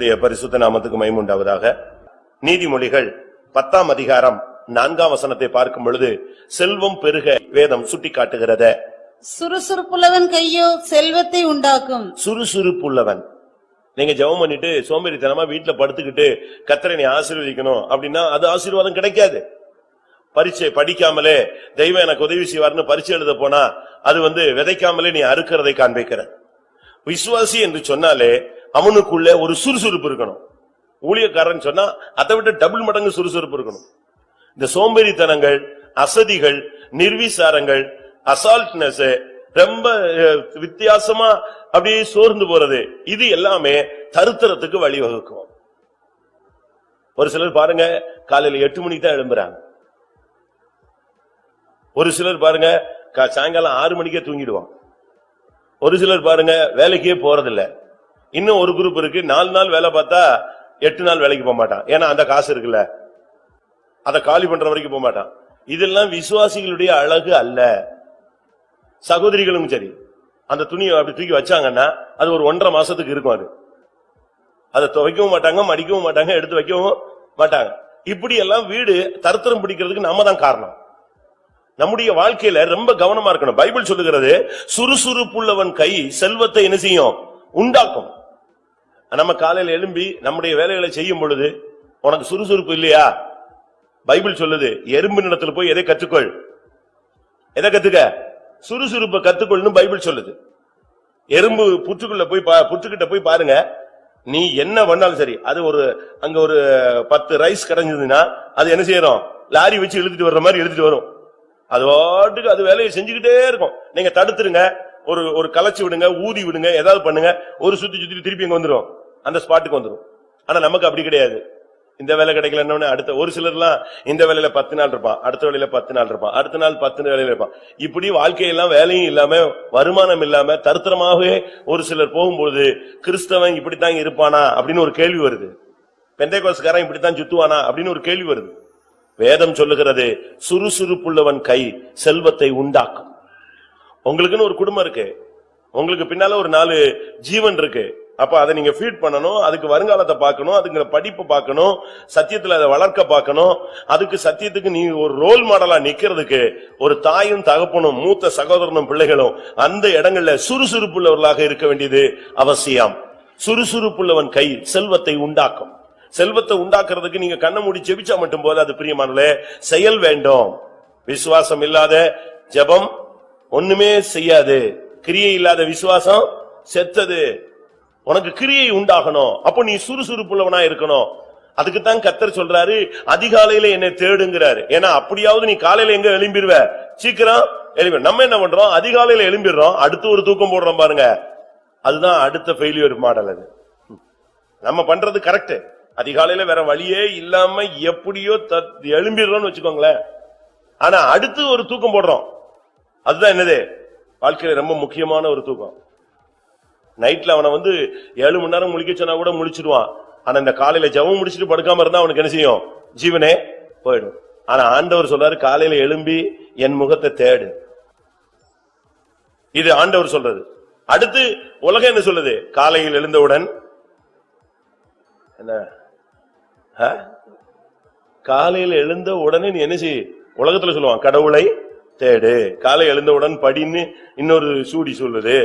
கர்த்தருடைய பரிசுத்த நாமத்துக்கு மகிமை உண்டாவதாக. நீதிமொழிகள் 10ஆம் அதிகாரம் 4ஆம் வசனத்தை பார்க்கும் பொழுது செல்வம் பெருக வேதம் சுட்டி காட்டுகிறத. சுறுசுறுப்புள்ளவன் கையோ செல்வத்தை உண்டாக்கும். சுறுசுறுப்புள்ளவன். நீங்க ஜெபம் பண்ணிட்டு சோம்பேறித்தனமா வீட்டுல படுத்துக்கிட்டு கர்த்தரை நீ ஆசீர்வதிக்கணும் அப்படின்னா அது ஆசீர்வாதம் கிடைக்காது. பரீட்சை படிக்காமலே தெய்வம் எனக்கு உதவி செய்வார்னு பரீட்சை எழுத போனா அது விதைக்காமலே நீ அறுக்கிறதை காண்பிக்கிற. விசுவாசி என்று சொன்னாலே அவனுக்குள்ள ஒரு சுறுசுறுப்பு இருக்கணும். ஊழியக்காரன் சொன்னா அதை விட டபுள் மடங்கு சுறுசுறுப்பு இருக்கணும். இந்த சோம்பேறித்தனங்கள், அசதிகள், நிர்விசாரங்கள், அசால்ட்னஸ், ரொம்ப வித்தியாசமா அப்படியே சோர்ந்து போறது, இது எல்லாமே தரித்திரத்துக்கு வழிவகுக்கும். ஒரு சிலர் பாருங்க காலையில 8 மணிக்கு தான் எழும்புறாங்க. ஒரு சிலர் பாருங்க சாயங்காலம் 6 மணிக்கே தூங்கிடுவான். ஒரு சிலர் பாருங்க வேலைக்கே போறதில்ல. இன்னும் ஒரு குரூப் இருக்கு, 4 நாள் வேலை பார்த்தா 8 நாள் வேலைக்கு போக மாட்டான். ஏன்னா அந்த காசு இருக்குல்ல, அதை காலி பண்ற வரைக்கும் போக மாட்டான். இதெல்லாம் விசுவாசிகளுடைய அழகு அல்ல. சகோதரிகளும் சரி, அந்த துணியை அப்படி தூக்கி வச்சாங்கன்னா அது ஒரு 1.5 மாசத்துக்கு இருக்கும். அதை துவைக்கவும் மாட்டாங்க, மடிக்கவும் மாட்டாங்க, எடுத்து வைக்கவும் மாட்டாங்க. இப்படி எல்லாம் வீடு தரித்திரம் பிடிக்கிறதுக்கு நம்ம தான் காரணம். நம்முடைய வாழ்க்கையில ரொம்ப கவனமா இருக்கணும். பைபிள் சொல்லுகிறது சுறுசுறுப்புள்ளவன் கை செல்வத்தை என்ன செய்யும்? உண்டாக்கும். நம்ம காலையில எழும்பி நம்முடைய வேலைகளை செய்யும் பொழுது உனக்கு சுறுசுறுப்பு இல்லையா? பைபிள் சொல்லுது எறும்பு நிலத்துல போய் எதை கத்துக்கொள், எதை கத்துக்க? சுறுசுறுப்பை கத்துக்கொள்னு பைபிள் சொல்லுது. எறும்பு புற்றுக்குள்ள போய் புற்றுக்கிட்ட போய் பாருங்க, நீ என்ன பண்ணாலும் சரி, அது அங்க ஒரு 10 ரைஸ் கிடைஞ்சதுன்னா அது என்ன செய்யறோம்? லாரி வச்சு இழுத்துட்டு வர்ற மாதிரி இழுத்துட்டு வரும். அது வாட்டுக்கு அது வேலையை செஞ்சுக்கிட்டே இருக்கும். நீங்க தடுத்துருங்க, ஒரு கலைச்சு விடுங்க, ஊதி விடுங்க, ஏதாவது பண்ணுங்க, ஒரு சுத்தி திருப்பி அங்க வந்துரும், அந்த ஸ்பாட்டுக்கு வந்துரும். ஆனா நமக்கு அப்படி கிடையாது. இந்த வேலை கிடைக்கலன்னு அடுத்த ஒரு சிலர்லாம் இந்த வேலையில 10 நாள் இருப்பான், அடுத்த வேலையில 10 நாள் இருப்பான், அடுத்த நாள் 10 வேலையில இருப்பான். இப்படி வாழ்க்கையெல்லாம் வேலையும் இல்லாம வருமானம் இல்லாம தரித்திரமாகவே ஒரு சிலர் போகும்போது கிறிஸ்தவன் இப்படித்தான் இருப்பானா அப்படின்னு ஒரு கேள்வி வருது. பெந்தைக்கோஸ்காரன் இப்படித்தான் சுத்துவானா அப்படின்னு ஒரு கேள்வி வருது. வேதம் சொல்லுகிறது சுறுசுறுப்புள்ளவன் கை செல்வத்தை உண்டாக்கும். உங்களுக்குன்னு ஒரு குடும்பம் இருக்கு, உங்களுக்கு பின்னால ஒரு 4 ஜீவன் இருக்கு. அப்ப அதை நீங்க ஃபீட் பண்ணணும், அதுக்கு வருங்காலத்தை பார்க்கணும், அதுக்கு படிப்பு பார்க்கணும், சத்தியத்துல அதை வளர்க்க பார்க்கணும். அதுக்கு சத்தியத்துக்கு நீ ஒரு ரோல் மாடலா நிக்கிறதுக்கு ஒரு தாயும் தகப்பனும் மூத்த சகோதரனும் பிள்ளைகளும் அந்த இடங்கள்ல சுறுசுறுப்புள்ளவர்களாக இருக்க வேண்டியது அவசியம். சுறுசுறுப்புள்ளவன் கை செல்வத்தை உண்டாக்கும். செல்வத்தை உண்டாக்குறதுக்கு நீங்க கண்ணை மூடி ஜெபிச்சா மட்டும் போது அது பிரியமானே, செயல் வேண்டும். விசுவாசம் இல்லாத ஜெபம் ஒண்ணுமே செய்யாது. கிரியை இல்லாத விசுவாசம் செத்தது. உனக்கு கிரியை உண்டாகணும், அப்ப நீ சுறுசுறுப்புள்ளவனா இருக்கணும். அதுக்குத்தான் கர்த்தர் சொல்றாரு அதிகாலையில என்னை தேடுங்கிறாரு. ஏன்னா அப்படியாவது நீ காலையில எங்க எழும்பிடுவ, சீக்கிரம் எழும்பி. நம்ம என்ன பண்றோம்? அதிகாலையில எழும்பிடுறோம், அடுத்து ஒரு தூக்கம் போடுறோம் பாருங்க. அதுதான் அடுத்த ஃபெயிலியர் மாடல். அது நம்ம பண்றது கரெக்ட். அதிகாலையில வேற வழியே இல்லாம எப்படியோ எழும்பிடுறோம்னு வச்சுக்கோங்களேன். ஆனா அடுத்து ஒரு தூக்கம் போடுறோம். அதுதான் என்னது? வாழ்க்கையில ரொம்ப முக்கியமான ஒரு தூக்கம். நைட்ல அவனை 7 மணி நேரம் முழிக்க சொன்னா கூட முழிச்சிடுவான். ஆனா இந்த காலையில ஜெபம் முடிச்சுட்டு படுக்காம இருந்தா அவனுக்கு என்ன செய்யும்? ஜீவனே போயிடும். ஆனா ஆண்டவர் சொல்றாரு காலையில எழும்பி என் முகத்தை தேடு. இது ஆண்டவர் சொல்றது. அடுத்து உலகம் என்ன சொல்லுது? காலையில் எழுந்தவுடன் என்ன, காலையில் எழுந்த உடனே நீ என்ன செய்? உலகத்துல சொல்லுவான் கடவுளை தேடு. காலை எழுந்தவுடன் படின்னு இன்னொரு சூடி சொல்லுது.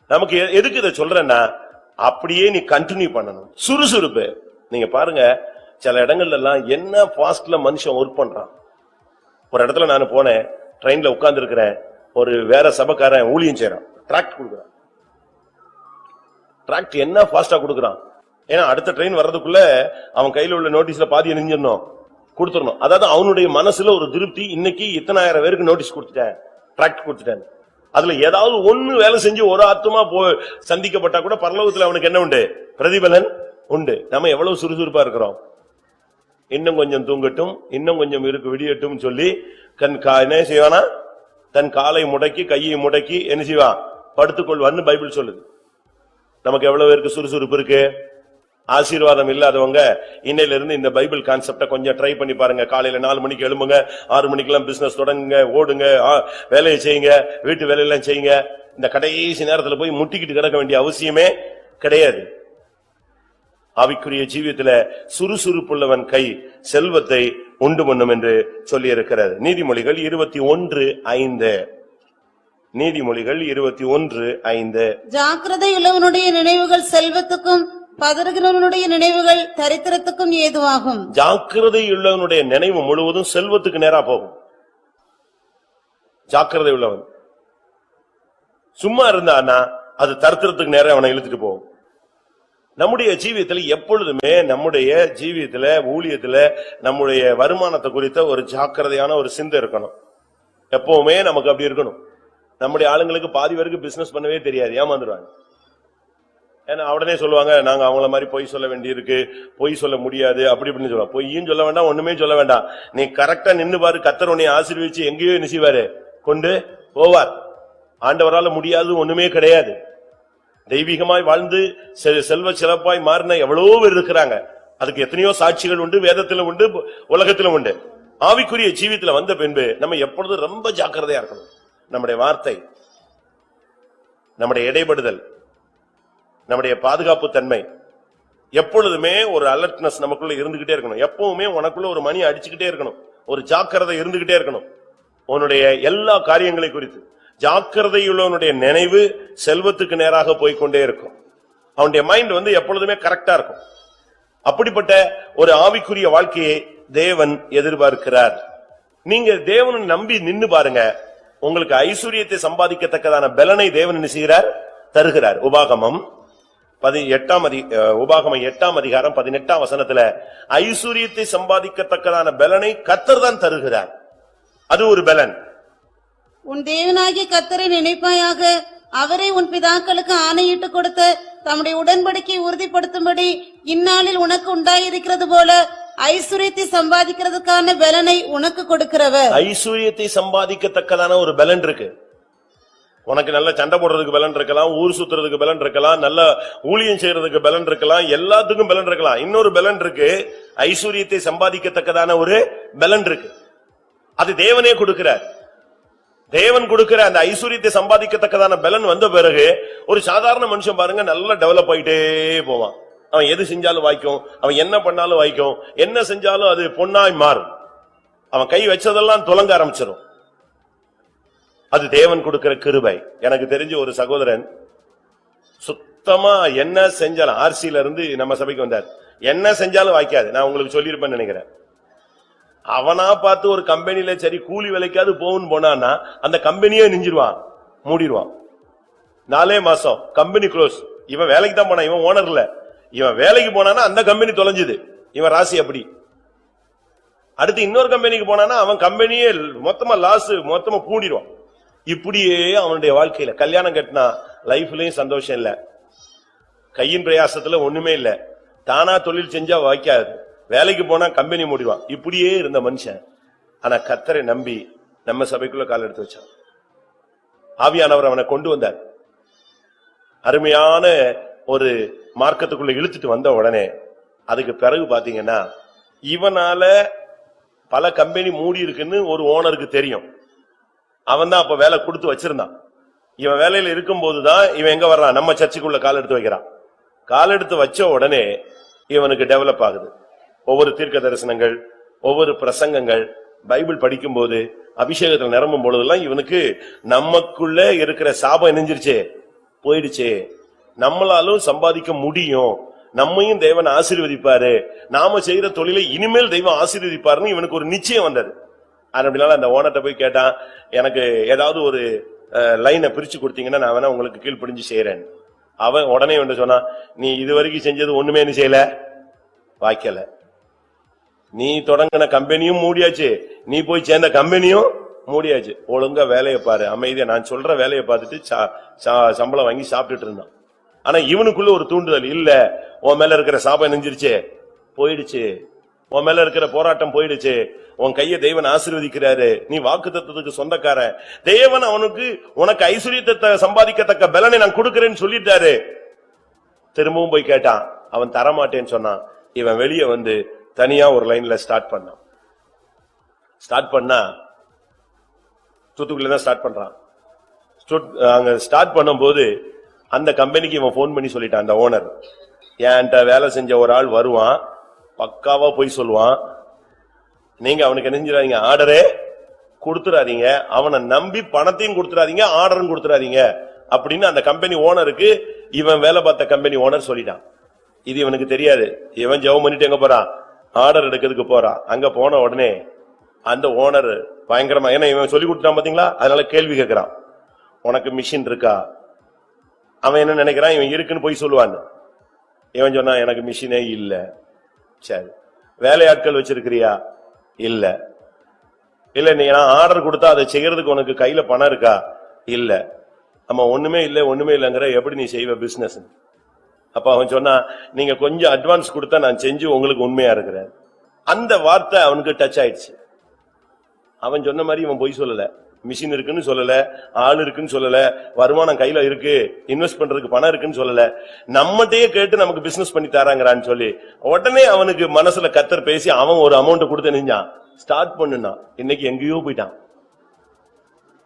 நமக்கு எதுக்கு இதை சொல்றேன்னா, அப்படியே நீ கண்டினியூ பண்ணணும். சுறுசுறுப்பு. நீங்க பாருங்க சில இடங்கள்ல எல்லாம் என்ன பாஸ்ட்ல மனுஷன் ஒர்க் பண்றான். ஒரு இடத்துல நான் போனேன், ட்ரெயின்ல உட்கார்ந்து இருக்கிறேன், ஒரு வேற சபைக்காரன் ஊழியம் செய்யறான், டிராக்ட் கொடுக்குறான். டிராக்ட் என்ன பாஸ்டா கொடுக்குறான்? ஏன்னா அடுத்த ட்ரெயின் வர்றதுக்குள்ள அவன் கையில உள்ள நோட்டீஸ்ல பாதி எரிஞ்சிடணும், கொடுத்துடணும். அதாவது அவனுடைய மனசுல ஒரு திருப்தி, இன்னைக்கு இத்தனை ஆயிரம் பேருக்கு நோட்டீஸ் கொடுத்துட்டேன், டிராக்ட் கொடுத்துட்டேன். அதுல ஏதாவது ஒண்ணு வேலை செஞ்சு ஒரு ஆத்மா சந்திக்கப்பட்டா கூட பரலோகத்துல அவனுக்கு என்ன உண்டு? பிரதிபலன் உண்டு. நம்ம எவ்வளவு சுறுசுறுப்பா இருக்கிறோம். இன்னும் கொஞ்சம் தூங்கட்டும், இன்னும் கொஞ்சம் இருக்கு விடியட்டும் சொல்லி என்ன செய்வானா? தன் காலை முடக்கி கையை முடக்கி என்ன செய்வான்? படுத்துக்கொள்வான்னு பைபிள் சொல்லுது. நமக்கு எவ்வளவு பேருக்கு சுறுசுறுப்பு இருக்கு? ஆசீர்வாதம் இல்லாதவங்க இன்னையில இருந்து இந்த பைபிள் கான்செப்ட கொஞ்சம் ட்ரை பண்ணி பாருங்க. காலையில 4 மணிக்கு எழும்புங்க, 6 மணிக்கெல்லாம் பிசினஸ் தொடங்குங்க, ஓடுங்க, வேலையை செய்யுங்க, வீட்டு வேலையெல்லாம் செய்யுங்க. இந்த கடைசி நேரத்துல போய் முட்டிக்கிட்டு கிடக்க வேண்டிய அவசியமே கிடையாது. ஆவிக்குரிய ஜீவியத்துல சுறுசுறுப்புள்ளவன் கை செல்வத்தை உண்டு பண்ணும் என்று சொல்லி இருக்கிறது. நீதிமொழிகள் 21:5. நீதிமொழிகள் 21:5. ஜாக்கிரதையுள்ளவனுடைய நினைவுகள் செல்வத்துக்கும் பதறுகிறவனுடைய நினைவுகள் தரித்திரத்துக்கும் ஏதுவாகும். ஜாக்கிரதையுள்ளவனுடைய நினைவு முழுவதும் செல்வத்துக்கு நேரா போகும். ஜாக்கிரதை உள்ளவன் சும்மா இருந்தானா அது தரித்திரத்துக்கு நேரா அவனை இழுத்துட்டு போகும். நம்முடைய ஜீவியத்துல எப்பொழுதுமே நம்முடைய ஜீவியத்துல ஊழியத்துல நம்முடைய வருமானத்தை குறித்த ஒரு ஜாக்கிரதையான ஒரு சிந்தை இருக்கணும். எப்பவுமே நமக்கு அப்படி இருக்கணும். நம்முடைய ஆளுங்களுக்கு பாதி பேருக்கு பிசினஸ் பண்ணவே தெரியாது, ஏமாந்துருவாங்க. ஏன்னா உடனே சொல்லுவாங்க, நாங்க அவங்கள மாதிரி பொய் சொல்ல வேண்டியிருக்கு, பொய் சொல்ல முடியாது, அப்படி இப்படின்னு சொல்லுவாங்க. பொய்யும் சொல்ல வேண்டாம், ஒண்ணுமே சொல்ல வேண்டாம். நீ கரெக்டா நின்னு பாரு, கர்த்தர் உன்னை ஆசீர்வதிச்சு எங்கேயோ நினைச்சுவாரு கொண்டு போவார். ஆண்டவரால முடியாது ஒண்ணுமே கிடையாது. தெய்வீகமாய் வாழ்ந்து செல்வ சிறப்பாய் மாறின எவ்வளவோ பேர் இருக்கிறாங்க. அதுக்கு எத்தனையோ சாட்சிகள் உண்டு, வேதத்திலும் உண்டு, உலகத்திலும் உண்டு. ஆவிக்குரிய ஜீவியத்துல வந்த பின்பு நம்ம எப்பொழுதும் ரொம்ப ஜாக்கிரதையா இருக்கணும். நம்முடைய வார்த்தை, நம்முடைய இடைபடுதல், நம்முடைய பாதுகாப்பு தன்மை எப்பொழுதுமே ஒரு அலர்ட்னஸ் நமக்குள்ள இருந்துகிட்டே இருக்கணும். எப்பவுமே உனக்குள்ள ஒரு மணி அடிச்சுக்கிட்டே இருக்கணும், ஒரு ஜாக்கிரதை இருந்துகிட்டே இருக்கணும். உன்னுடைய எல்லா காரியங்களை குறித்து ஜாக்கிரதையுள்ளவனுடைய நினைவு செல்வத்துக்கு நேராக போய்கொண்டே இருக்கும். அவனுடைய மைண்ட் எப்பொழுதுமே கரெக்டா இருக்கும். அப்படிப்பட்ட ஒரு ஆவிக்குரிய வாழ்க்கையை தேவன் எதிர்பார்க்கிறார். நீங்க தேவனை நம்பி நின்னு பாருங்க, உங்களுக்கு ஐஸ்வரியத்தை சம்பாதிக்கத்தக்கதான பலனை தேவன் என்ன செய்கிறார்? தருகிறார். உபாகமம் 8ஆம் அதிகாரம் 18ஆம் வசனத்துல ஐஸ்வரியத்தை சம்பாதிக்கத்தக்கதான பலனை கர்த்தர் தான் தருகிறார். அது ஒரு பலன். உன் தேவனாகிய கர்த்தரை நினைப்பாயாக, அவரை உன் பிதாக்களுக்கு ஆணையிட்டு கொடுத்த தம்முடைய உடன்படிக்கை உறுதிப்படுத்தும்படி இந்நாளில் உனக்கு உண்டாயிருக்கிறது போல ஐஸ்வரியத்தை சம்பாதிக்கிறதுக்கான பலனை உனக்கு கொடுக்கிறவர். ஐஸ்வரியத்தை சம்பாதிக்கத்தக்கதான ஒரு பலன் இருக்கு. உனக்கு நல்ல சண்டை போடுறதுக்கு பலன் இருக்கலாம், ஊர் சுத்துறதுக்கு பலன் இருக்கலாம், நல்ல ஊழியம் செய்யறதுக்கு பலன் இருக்கலாம், எல்லாத்துக்கும் பலன் இருக்கலாம். இன்னொரு பலன் இருக்கு, ஐஸ்வரியத்தை சம்பாதிக்கத்தக்கதான ஒரு பலன் இருக்கு. அது தேவனே கொடுக்கிறார். தேவன் கொடுக்கிற அந்த ஐஸ்வரியத்தை சம்பாதிக்கத்தக்கதான பலன் வந்த பிறகு ஒரு சாதாரண மனுஷன் பாருங்க நல்லா டெவலப் ஆயிட்டே போவான். அவன் எது செஞ்சாலும் வாய்க்கும், அவன் என்ன பண்ணாலும் வாய்க்கும், என்ன செஞ்சாலும் அது பொன்னாய் மாறும். அவன் கை வச்சதெல்லாம் துலங்க ஆரம்பிச்சிடும். அது தேவன் கொடுக்கிற கிருபை. எனக்கு தெரிஞ்ச ஒரு சகோதரன் சுத்தமா என்ன செஞ்சாலும், ஆர்சியில இருந்து நம்ம சபைக்கு வந்தார், என்ன செஞ்சாலும் வாய்க்காது. நான் உங்களுக்கு சொல்லியிருப்பேன்னு நினைக்கிறேன். அவனா பார்த்து ஒரு கம்பெனில சரி கூலி வேலைக்காவது போகுன்னு போனான்னா அந்த கம்பெனியே நெஞ்சிருவான், மூடிடுவான். 4 மாசம் கம்பெனி க்ளோஸ். இவன் வேலைக்கு தான் போனான், இவன் ஓனர் இல்ல. இவன் வேலைக்கு போனானா அந்த கம்பெனி தொலைஞ்சது. இவன் ராசி அப்படி. அடுத்து இன்னொரு கம்பெனிக்கு போனானா அவன் கம்பெனியே மொத்தமா லாஸ், மொத்தமா பூண்டிடுவான். இப்படியே அவனுடைய வாழ்க்கையில கல்யாணம் கட்டினா லைஃப்லயும் சந்தோஷம் இல்ல, கையின் பிரயாசத்துல ஒண்ணுமே இல்ல, தானா தொழில் செஞ்சா வாய்க்காது, வேலைக்கு போனா கம்பெனி மூடிடுவான். இப்படியே இருந்த மனுஷன் ஆனா கர்த்தரை நம்பி நம்ம சபைக்குள்ள கால் எடுத்து வச்சான். ஆவியானவர் அவனை கொண்டு வந்தார். அருமையான ஒரு மார்க்கத்துக்குள்ள இழுத்துட்டு வந்த உடனே அதுக்கு பிறகு பாத்தீங்கன்னா இவனால பல கம்பெனி மூடி இருக்குன்னு ஒரு ஓனருக்கு தெரியும். அவன் தான் அப்ப வேலை கொடுத்து வச்சிருந்தான். இவன் வேலையில இருக்கும் போதுதான் இவன் எங்க வர்றான், நம்ம சர்ச்சுக்குள்ள கால் எடுத்து வைக்கிறான். கால் எடுத்து வச்ச உடனே இவனுக்கு டெவலப் ஆகுது. ஒவ்வொரு தீர்க்க தரிசனங்கள், ஒவ்வொரு பிரசங்கங்கள், பைபிள் படிக்கும் போது, அபிஷேகத்தில் நிரம்பும் பொழுதெல்லாம் இவனுக்கு நமக்குள்ள இருக்கிற சாபம் நெஞ்சிருச்சே, போயிடுச்சு, நம்மளாலும் சம்பாதிக்க முடியும், நம்மையும் தேவன் ஆசீர்வதிப்பாரு, நாம செய்யற தொழிலை இனிமேல் தெய்வம் ஆசீர்வதிப்பாருன்னு இவனுக்கு ஒரு நிச்சயம் வந்தது. அப்படினால அந்த ஓனர்ட்ட போய் கேட்டான், எனக்கு ஏதாவது ஒரு லைனை பிரிச்சு கொடுத்தீங்கன்னா நான் வேணா உங்களுக்கு கீழ்ப்படிஞ்சு செய்யறேன். அவன் உடனே வந்து சொன்னா, நீ இதுவரைக்கும் செஞ்சது ஒண்ணுமே நீ செய்யல, வாய்க்கல. நீ தொடங்கின கம்பெனியும் மூடியாச்சு, நீ போய் சேர்ந்த கம்பெனியும் மூடியாச்சு. ஒழுங்கா வேலையை பாரு, அமைதியா நான் சொல்ற வேலையை பார்த்துட்டு சம்பளம் வாங்கி சாப்பிட்டுட்டு இருந்தான். ஆனா இவனுக்குள்ள ஒரு தூண்டுதல் இல்ல, உன் மேல இருக்கிற சாபம் நெஞ்சிருச்சு, போயிடுச்சு, உன் மேல இருக்கிற போராட்டம் போயிடுச்சு, உன் கைய தேவன் ஆசீர்வதிக்கிறாரு, நீ வாக்குத்தத்தத்துக்கு சொந்தக்காரன், தேவன் அவனுக்கு உனக்கு ஐஸ்வரியத்தை சம்பாதிக்கத்தக்க பலனை நான் கொடுக்கிறேன்னு சொல்லிட்டாரு. திரும்பவும் போய் கேட்டான், அவன் தரமாட்டேன்னு சொன்னான். இவன் வெளியே வந்து தனியா ஒரு லைன்ல ஸ்டார்ட் பண்ணான். ஸ்டார்ட் பண்ணா தூத்துக்குடியில தான் ஸ்டார்ட் பண்றான். அங்க ஸ்டார்ட் பண்ணும்போது அந்த கம்பெனிக்கு இவன் போன் பண்ணி சொல்லிட்டான், அந்த ஓனர், என்கிட்ட வேலை செஞ்ச ஒரு ஆள் வருவான், பக்காவா போய் சொல்லுவான். நீங்க அவனுக்கு என்ன செஞ்சிடாதீங்க, ஆர்டரே கொடுத்துறாதீங்க, அவனை நம்பி பணத்தையும் கொடுத்துறாதீங்க, ஆர்டரும் கொடுத்துறாதீங்க அப்படின்னு அந்த கம்பெனி ஓனருக்கு இவன் வேலை பார்த்த கம்பெனி ஓனர் சொல்லிட்டான். இது இவனுக்கு தெரியாது. இவன் ஜெபம் பண்ணிட்டு எங்க போறான், ஆர்டர் எடுக்கிறதுக்கு போறான். அங்க போன உடனே அந்த ஓனர் பயங்கரமா, ஏன்னா இவன் சொல்லி கொடுத்தான் பாத்தீங்களா, அதனால கேள்வி கேட்கிறான், உனக்கு மிஷின் இருக்கா? அவன் என்ன நினைக்கிறான், இவன் இருக்குன்னு போய் சொல்லுவான். இவன் சொன்னா எனக்கு மிஷினே இல்ல. சரி, வேலையாட்கள் வச்சிருக்கிறியா? இல்ல. இல்ல, நீங்க ஆர்டர் கொடுத்தா அதை செய்யறதுக்கு உனக்கு கையில பணம் இருக்கா? இல்ல. ஆமா, ஒண்ணுமே இல்லங்கிற எப்படி நீ செய்வ பிசினஸ்? அப்ப அவன் சொன்னா, நீங்க கொஞ்சம் அட்வான்ஸ் கொடுத்தா நான் செஞ்சு உங்களுக்கு உண்மையா இருக்கிறேன். அந்த வார்த்தை அவனுக்கு டச் ஆயிடுச்சு. அவன் சொன்ன மாதிரி இவன் போய் சொல்லல, மிஷின் இருக்குன்னு சொல்லல, ஆள் இருக்குன்னு சொல்லல, வருமானம் கையில இருக்கு, இன்வெஸ்ட் பண்றதுக்கு பணம் இருக்குன்னு சொல்லல, நம்மகிட்டயே கேட்டு நமக்கு பிசினஸ் பண்ணி தராங்கறான்னு சொல்லி உடனே அவனுக்கு மனசுல கர்த்தர் பேசி அவன் ஒரு அமௌண்ட் கொடுத்து நினைஞ்சான், ஸ்டார்ட் பண்ணுனா. இன்னைக்கு எங்கேயோ போயிட்டான்.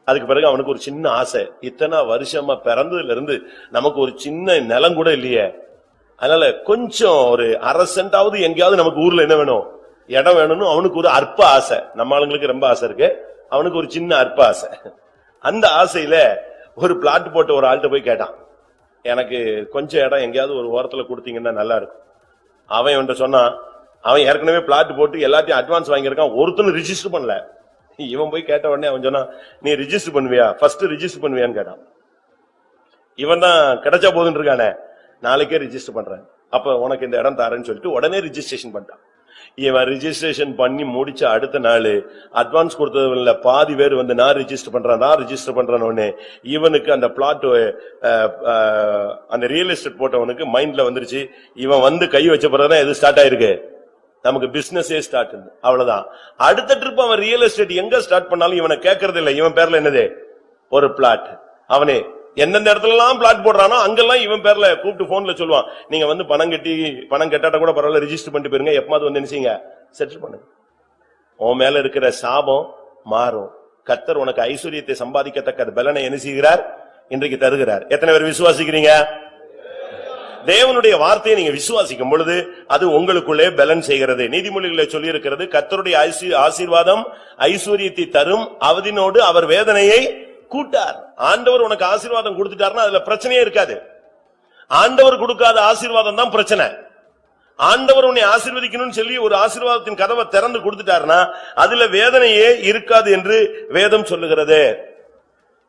அதுக்கு பிறகு அவனுக்கு ஒரு சின்ன ஆசை, இத்தனை வருஷமா பிறந்ததுல இருந்து நமக்கு ஒரு சின்ன நிலம் கூட இல்லையே, அதனால கொஞ்சம் ஒரு அரை சென்டாவது எங்கேயாவது நமக்கு ஊர்ல என்ன வேணும், இடம் வேணும்னு அவனுக்கு ஒரு அற்ப ஆசை. நம்ம ஆளுங்களுக்கு ரொம்ப ஆசை இருக்கு, அவனுக்கு ஒரு சின்ன அற்ப ஆசை. அந்த ஆசையில ஒரு பிளாட் போட்டு ஒரு ஆள்கிட்ட போய் கேட்டான், எனக்கு கொஞ்சம் இடம் எங்கேயாவது ஒரு ஓரத்துல கொடுத்தீங்கன்னா நல்லா இருக்கும். அவன் இவன்ட்ட சொன்னான், அவன் ஏற்கனவே பிளாட் போட்டு எல்லாத்தையும் அட்வான்ஸ் வாங்கியிருக்கான், ஒருத்தனும் ரிஜிஸ்டர் பண்ணல. இவன் போய் கேட்ட உடனே அவன் சொன்னா, நீ ரிஜிஸ்டர் பண்ணுவியா, ஃபர்ஸ்ட் ரிஜிஸ்டர் பண்ணுவியான்னு கேட்டான். இவன் தான் கிடைச்சா போதுன்னு இருக்கானே, நாளைக்கே ரிஜிஸ்டர் பண்றேன், அப்ப உனக்கு இந்த இடம் தரேன்னு சொல்லிட்டு உடனே ரிஜிஸ்ட்ரேஷன் பண்ணிட்டான். இவன் ரிஜிஸ்ட்ரேஷன் பண்ணி முடிச்ச அடுத்த நாள் அட்வான்ஸ் கொடுத்ததுல பாதி பேர் வந்து நான் ரிஜிஸ்டர் பண்றேன்னு இவனுக்கு அந்த பிளாட் அந்த ரியல் எஸ்டேட் போட்டவனுக்கு மைண்ட்ல வந்துருச்சு. இவன் வந்து கை வச்ச பிறகுதான் எது ஸ்டார்ட் ஆயிருக்கு, நமக்கு பிசினஸே ஸ்டார்ட். அவ்வளவுதான். அடுத்த ட்ரிப் அவன் ரியல் எஸ்டேட் எங்க ஸ்டார்ட் பண்ணாலும் இவனை கேட்கறது இல்லை. இவன் பேர்ல என்னது, ஒரு பிளாட். அவனே எந்தெந்த இடத்துல எல்லாம் பிளாட் போடுறானோ அங்கெல்லாம் இவன் பேர்ல கூப்பிட்டு போன்ல சொல்லுவான், நீங்க வந்து பணம் கட்டாட்ட கூட பரவாயில்ல, ரிஜிஸ்டர் பண்ணிட்டு போயிருங்க, எப்பமாவது வந்து நினைச்சீங்க செட்டில் பண்ணுங்க. உன் மேல இருக்கிற சாபம் மாறும். கர்த்தர் உனக்கு ஐஸ்வர்யத்தை சம்பாதிக்கத்தக்க பலனை என்ன செய்கிறார், இன்றைக்கு தருகிறார். எத்தனை பேர் விசுவாசிக்கிறீங்க? தேவனுடைய வார்த்தையை நீங்க விசுவாசிக்கும் பொழுது அது உங்களுக்குள்ளே பலன் செய்கிறது. நீதிமொழிகளை சொல்லி இருக்கிறது, கர்த்தருடைய ஆசீர்வாதம் ஐஸ்வர்யத்தை தரும், அவதினோடு அவர் வேதனையை கூட்டார். ஆண்டவர் உனக்கு ஆசீர்வாதம் கொடுத்துட்டாருன்னா அதுல பிரச்சனையே இருக்காது. ஆண்டவர் கொடுக்காத ஆசீர்வாதம் தான் பிரச்சனை. ஆண்டவர் உன்னை ஆசீர்வதிக்கணும்னு சொல்லி ஒரு ஆசீர்வாதத்தின் கதவை திறந்து கொடுத்துட்டாருன்னா அதுல வேதனையே இருக்காது என்று வேதம் சொல்லுகிறது.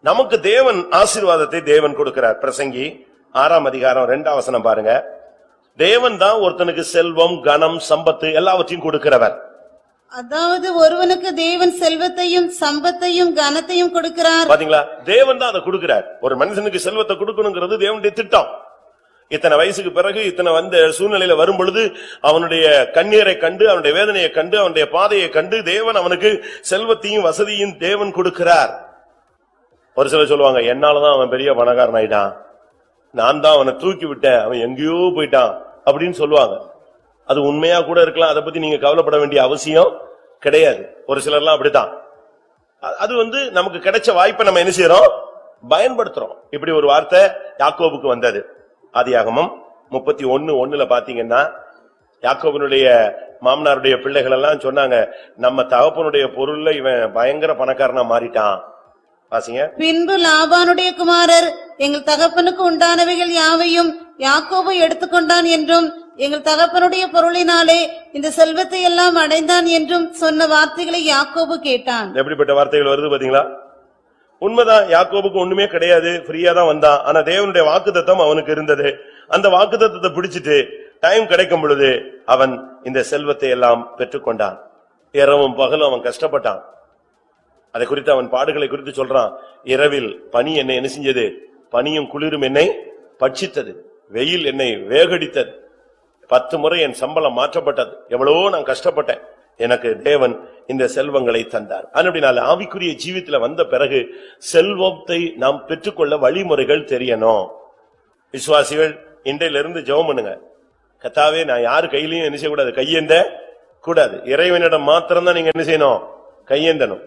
நமக்கு தேவன் ஆசீர்வாதத்தை தேவன் கொடுக்கிறார். பிரசங்கி 6ஆம் அதிகாரம் 2ஆம் வசனம் பாருங்க. தேவன் தான் ஒருத்தனுக்கு செல்வம், கனம், சம்பத்து எல்லாவற்றையும் கொடுக்கிறவர். அதாவது ஒருவனுக்கு தேவன் செல்வத்தையும் சம்பத்தையும் கனத்தையும் கொடுக்கிறார். பாத்தீங்களா, தேவன் தான் அதை கொடுக்கிறார். ஒரு மனுஷனுக்கு செல்வத்தை கொடுக்கணுங்கிறது தேவனுடைய திட்டம். இத்தனை வயசுக்கு பிறகு இத்தனை வந்த சூழ்நிலையில வரும் பொழுது அவனுடைய கண்ணீரை கண்டு, அவனுடைய வேதனையை கண்டு, அவனுடைய பாதையை கண்டு தேவன் அவனுக்கு செல்வத்தையும் வசதியும் தேவன் கொடுக்கிறார். ஒரு சிலர் சொல்லுவாங்க, என்னாலதான் அவன் பெரிய பணக்காரன் ஆயிட்டான், நான் தான் அவனை தூக்கி விட்டேன், அவன் எங்கேயோ போயிட்டான் அப்படின்னு சொல்லுவாங்க. அது உண்மையா கூட இருக்கலாம், அதை பத்தி நீங்க கவலைப்பட வேண்டிய அவசியம் கிடையாது. ஒரு சிலர்லாம் அப்படித்தான். அது நமக்கு கிடைச்ச வாய்ப்பை நம்ம என்ன செய்யறோம், பயன்படுத்துறோம். இப்படி ஒரு வார்த்தை யாக்கோபுக்கு வந்தது. ஆதியாகமம் 31:1 பாத்தீங்கன்னா, யாக்கோபனுடைய மாமனாருடைய பிள்ளைகள் எல்லாம் சொன்னாங்க, நம்ம தகப்பனுடைய பொருள்ல இவன் பயங்கர பணக்காரனா மாறிட்டான். வாசிங்க. பின்பு லாபானுடைய குமாரர் எங்கள் தகப்பனுக்கு உண்டானவைகள் யாவையும் யாக்கோபு எடுத்துக்கொண்டான் என்றும், எங்கள் தகப்பனுடைய பொருளினாலே இந்த செல்வத்தை எல்லாம் அடைந்தான் என்றும் சொன்ன வார்த்தைகளை யாக்கோபு கேட்டான். எப்படிப்பட்ட வார்த்தைகள் வருது பாத்தீங்களா? உண்மைதான், யாக்கோபுக்கு ஒண்ணுமே கிடையாது, ஃப்ரீயா தான் வந்தான். ஆனா தேவனுடைய வாக்குத்தத்தம் அவனுக்கு இருந்தது. அந்த வாக்குத்தத்தத்தை பிடிச்சிட்டு டைம் கிடைக்கும் பொழுது அவன் இந்த செல்வத்தை எல்லாம் பெற்றுக்கொண்டான். இரவும் பகலும் அவன் கஷ்டப்பட்டான். அதை குறித்து அவன் பாடுகளை குறித்து சொல்றான். இரவில் பனி என்னை என்ன செஞ்சது, பனியும் குளிரும் என்னை பட்சித்தது, வெயில் என்னை வேகடித்தது, 10 முறை என் சம்பளம் மாற்றப்பட்டது, எவ்வளவோ நான் கஷ்டப்பட்டேன், எனக்கு தேவன் இந்த செல்வங்களை தந்தார். அப்படினால ஆவிக்குரிய ஜீவித்துல வந்த பிறகு செல்வத்தை நாம் பெற்றுக்கொள்ள வழிமுறைகள் தெரியணும். விசுவாசிகள் இன்றையிலிருந்து ஜெபம் பண்ணுங்க, கர்த்தாவே நான் யாரு கையிலையும் என்ன செய்யக்கூடாது, கையேந்த கூடாது. இறைவனிடம் மாத்திரம்தான் நீங்க என்ன செய்யணும், கையேந்தணும்.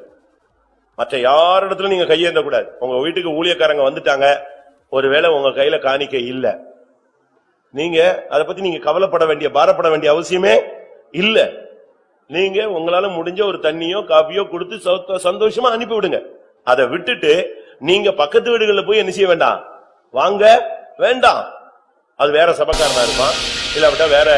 மற்ற யாரிடத்துல நீங்க கையேந்த கூடாது. உங்க வீட்டுக்கு ஊழியக்காரங்க வந்துட்டாங்க, ஒருவேளை உங்க கையில காணிக்கை இல்ல, நீங்க அதை பத்தி நீங்க கவலைப்பட வேண்டிய பாரப்பட வேண்டிய அவசியமே இல்ல. நீங்க உங்களால முடிஞ்ச ஒரு தண்ணியோ காபியோ கொடுத்து சந்தோஷமா அனுப்பி விடுங்க. அதை விட்டுட்டு நீங்க பக்கத்து வீடுகளில் போய் என்ன செய்ய வேண்டாம், வாங்க வேண்டாம். அது வேற சபைக்காரனா இருப்பான், இல்லாவிட்டா வேற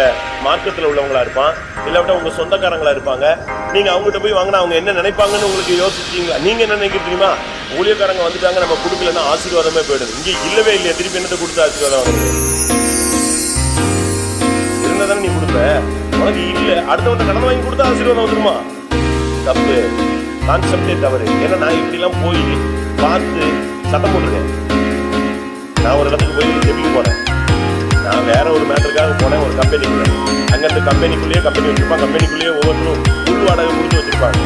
மார்க்கத்தில் உள்ளவங்களா இருப்பான், இல்லாவிட்டா உங்க சொந்தக்காரங்களா இருப்பாங்க. நீங்க அவங்ககிட்ட போய் வாங்கினா அவங்க என்ன நினைப்பாங்கன்னு உங்களுக்கு யோசிச்சீங்களா? நீங்க என்ன நினைக்கிறீங்களா? ஊழியக்காரங்க வந்துட்டாங்க, நம்ம கொடுக்கலன்னா ஆசீர்வாதமே போயிடுது. இங்க இல்லவே இல்லையா, திருப்பி என்னத்தை கொடுத்து ஆசீர்வாதம் வாங்குறது? இருந்தாதானே நீ கொடுப்ப. உனக்கு இல்ல, அடுத்தவங்க கடன் வாங்கி கொடுத்தா ஆசீர்வாதம் வந்துருமா? தப்பு, கான்செப்டே தவறு. ஏன்னா நான் இப்படி எல்லாம் போய் பார்த்து சட்டம் போட்டிருக்கேன். நான் ஒரு இடத்துக்கு போய் ஜெபிக்க போனேன். நான் வேற ஒரு மேட்டருக்காக போனேன், ஒரு கம்பெனிக்குள்ள. அங்க அந்த கம்பெனிக்குள்ளேயே கம்பெனி வச்சிருப்பான், கம்பெனிக்குள்ளேயே ஒவ்வொருத்தரும் உள் வாடகை கொடுத்து வச்சிருப்பாங்க.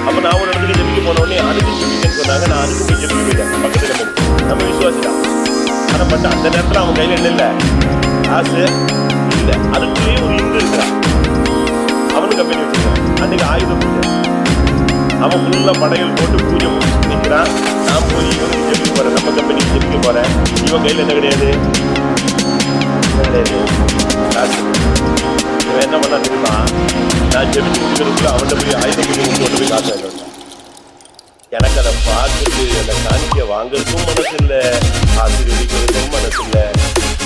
அப்ப நான் ஒரு இடத்துக்கு ஜெபிக்க போன உடனே அதுக்கு ஜெபிக்கன்னு சொன்னாங்க. நான் அதுக்கு போய் ஜெபிக்க போயிட்டேன். பக்கத்துல கம்பெனி நம்ம விசுவாசிதான். ஆனா பட் அந்த நேரத்துல அவன் கையில என்ன இல்ல, காசு இல்ல. அதுக்குள்ளேயே ஒரு இந்து இருக்கிறான், அவனு கம்பெனி வச்சிருக்கான். அன்னைக்கு ஆயுத பூஜை, அவன் ஃபுல்லா படையல் போட்டு பூஜை முடிச்சு நிற்கிறான். நான் போய் இவனுக்கு ஜெபிக்க போறேன், நம்ம கம்பெனிக்கு ஜெபிக்க போறேன். இவன் கையில என்ன கிடையாது, காசு. இவன் என்ன பண்ணா தெரியுமா, நான் ஜெபிச்சு முடிக்கிறதுக்குள்ள அவன்கிட்ட போய் ஆயுத பூஜை கொண்டு போய் காசு வாங்கிட்டு. எனக்கு அதை பார்த்துட்டு அந்த காணிக்க வாங்குறதுக்கும் மனசு இல்ல, ஆசீர்வதிக்கிறதுக்கும் மனசு இல்ல.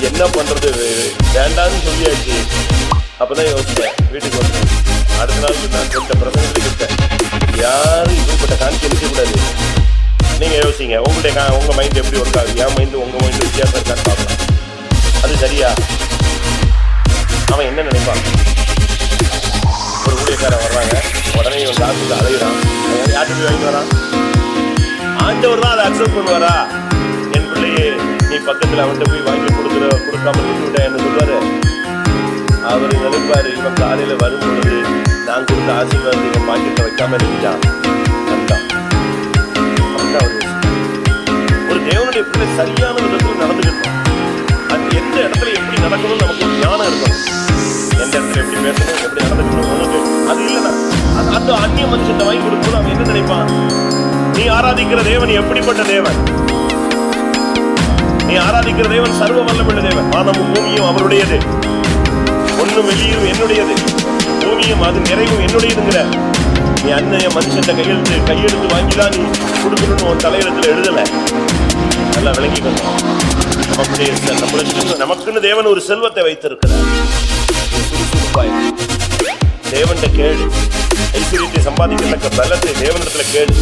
என்ன பண்றது, வேண்டான்னு சொல்லியாச்சு. அப்பதான் யோசிச்சேன், வீட்டுக்கு வந்து அடுத்த நாள் நான் கொஞ்சம் பிரசங்கத்துக்கு இருக்கேன். யாரும் இப்படிப்பட்ட காணிக்க நிற்க கூடாது. நீங்க யோசிங்க, உங்க மைண்ட் எப்படி ஒர்க் ஆகுது, என் மைண்ட் உங்க மைண்ட் வித்தியாசம் இருக்கான்னு பார்க்கலாம். அது சரியா? அவன் என்ன நினைப்பான்? ஒரு ஊழியக்காரன் வர்றாங்க, உடனே இவன் காசுக்கு அலையிறான். யார்கிட்ட போய் வாங்கி வரான்? ஆண்டவர் தான் அதை அக்செப்ட் பண்ணுவாரா? என் பிள்ளையே, நீ பக்கத்துல அவன்கிட்ட போய் வாங்கி கொடுக்காம விட்டு விட்டா என்ன சொல்வாரு? அவரு நினைப்பாரு, இவன் காலையில வரும் பொழுது நான் கொடுத்த ஆசீர்வாதத்தை இவன் பாக்கெட்ல வைக்காம இருந்துட்டான். ஒரு தேவனுடைய பிள்ளை சரியான விதத்தில் நடந்துக்கணும். அது எந்த இடத்துல எப்படி நடக்கணும் நமக்கு ஒரு ஞானம் இருக்கணும். எந்த இடத்துல எப்படி பேசணும், எப்படி நடந்துக்கணும் உனக்கு அது இல்லைன்னா அந்த அந்நிய மனுஷத்தை வாங்கி கொடுக்கும்போது அவன் என்ன நினைப்பான்? நீ ஆராதிக்கிற தேவன் எப்படிப்பட்ட தேவன்? நீ ஆராதிக்கிற தேவன் சர்வ வல்லமுள்ள தேவன். வானமும் பூமியும் அவருடையது, ஒன்னும் வெளியும் என்னுடையது, பூமியும் அது நிறைவும் என்னுடையதுங்கிற நீ அந்நிய மனுஷன் கையெழுத்து வாங்கிதான் நீ கொடுக்கணும்னு உன் தலையிடத்துல எழுதல. நல்லா விளங்கிக்கணும். நமக்குன்னு தேவன் ஒரு செல்வத்தை வைத்திருக்கிறார். சுறுசுறுப்பாய் தேவன்கிட்ட கேடு, ஐஸ்வர்யத்தை சம்பாதிக்கத்தக்க பலத்தை தேவனிடத்துல கேடு.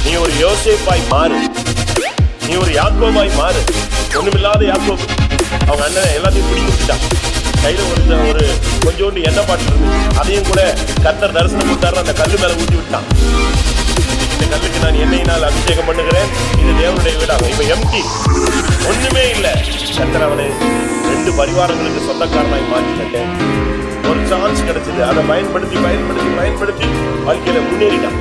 நீ ஒரு யோசேப்பாய் மாறு, நீ ஒரு யாக்கோபாய் மாறு. ஒண்ணுமில்லாத யாக்கோபு, அவங்க அண்ணன் எல்லாத்தையும் பிடிங்கி விட்டுட்டான். கையில ஒரு கொஞ்சோண்டு எண்ணெய் பாட்டு இருந்துச்சு, அதையும் கூட கர்த்தர் தரிசனம் கொடுத்தாரு, அந்த கல்லு மேல ஊட்டி விட்டான். இந்த கல்லுக்கு நான் எண்ணெயினால் அபிஷேகம் பண்ணுகிறேன், இது தேவனுடைய வீடாகும். இப்ப எம்டி, ஒண்ணுமே இல்ல. கர்த்தர் அவனை 2 பரிவாரங்களுக்கு சொந்தக்காரனாய் மாற்றிட்டேன். ஒரு சான்ஸ் கிடைச்சது, அதை பயன்படுத்தி வாழ்க்கையில முன்னேறிட்டான்.